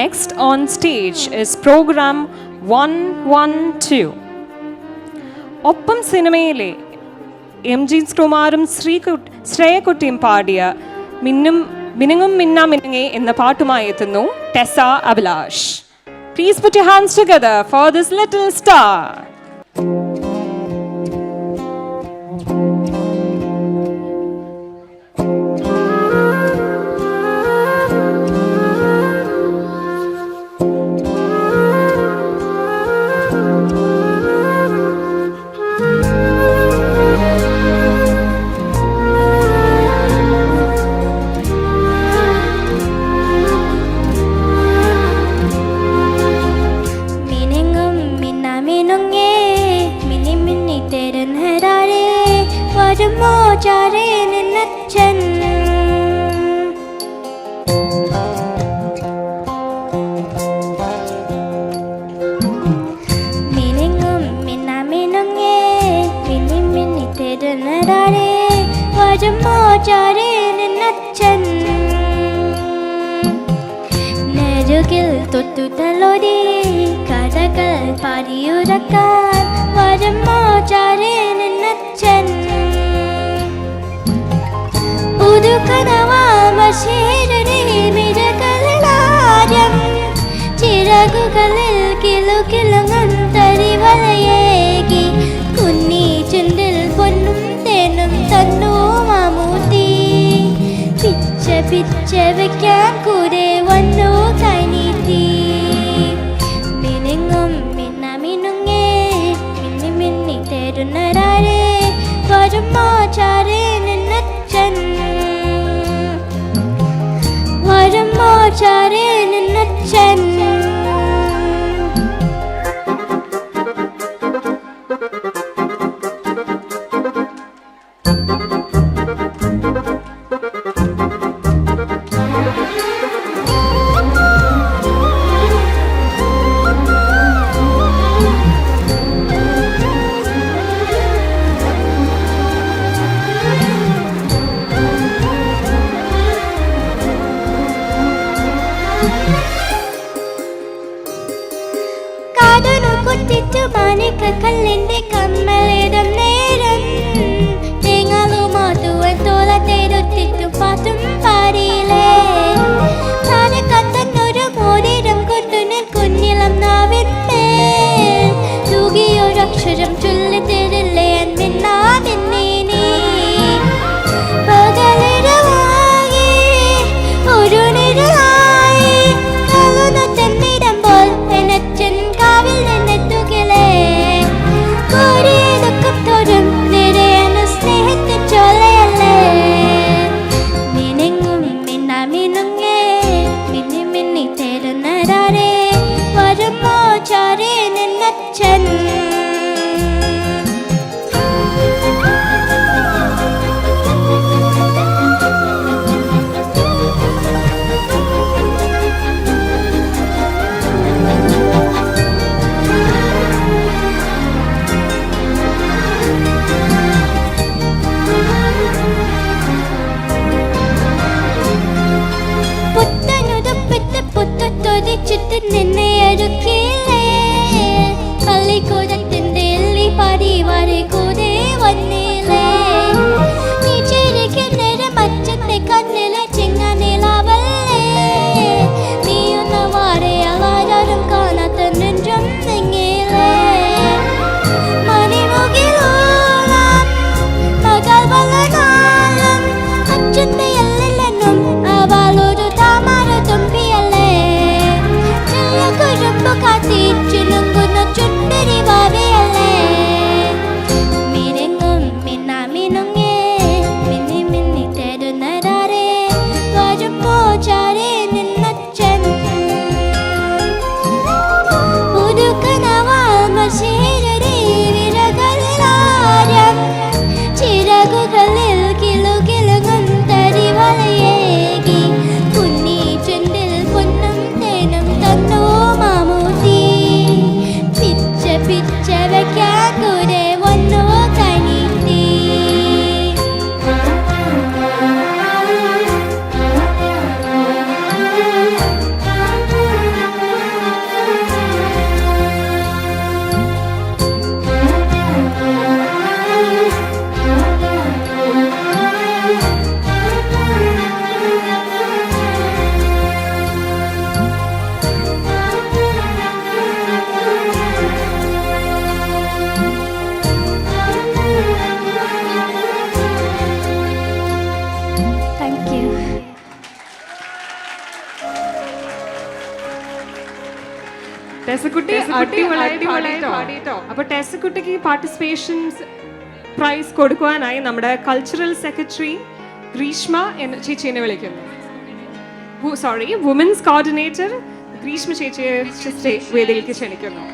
next on stage is program 112. ഒപ്പം സിനിമയിലെ MG. ശ്രീകുമാറും ശ്രേയക്കുട്ടിയും പാടിയ മിനുങ്ങും മിന്നാ മിനുങ്ങേ എന്ന പാട്ടുമായി എത്തുന്നു ടെസ Abhilash. Please put your hands together for this little star. തൊട്ടുതലോടി കഥകൾ പാടിയുറക്കാൻ വരുമോ ചാരേ നിന്നച്ഛൻ പുതുക്കനവാമശേരരെ മിരകളാരം ചിറകുകളിൽ കിലുകിലുങ്ങും തരിവലയേകി കുഞ്ഞി ചുണ്ടിൽ പൊന്നും തേനും തന്നു മാമൂട്ടി പിച്ച പിച്ച വയ്ക്കാൻ കൂടെ വന്നു കൈനീട്ടി മിനുങ്ങും മിന്നാ മിനുങ്ങേ മിന്നി മിന്നി തരുന്നരാരേ വരുമോ ചാരേ നിന്നച്ഛൻ വരുമോ ചാരേ നിന്നച്ഛൻ ടെസക്കുട്ടി അടിപൊളിയായി പാടിട്ടോ. അപ്പോൾ ടെസക്കുട്ടിക്ക് പാർട്ടിസിപ്പേഷൻ പ്രൈസ് കൊടുക്കുവാനായി നമ്മുടെ കൾച്ചറൽ സെക്രട്ടറി ഗ്രീഷ്മ എന്ന ചേച്ചീനെ വിളിക്കുന്നു. വുമൻസ് കോർഡിനേറ്റർ ഗ്രീഷ്മ ചേച്ചിയെ വേദിയിലേക്ക് ക്ഷണിക്കുന്നു.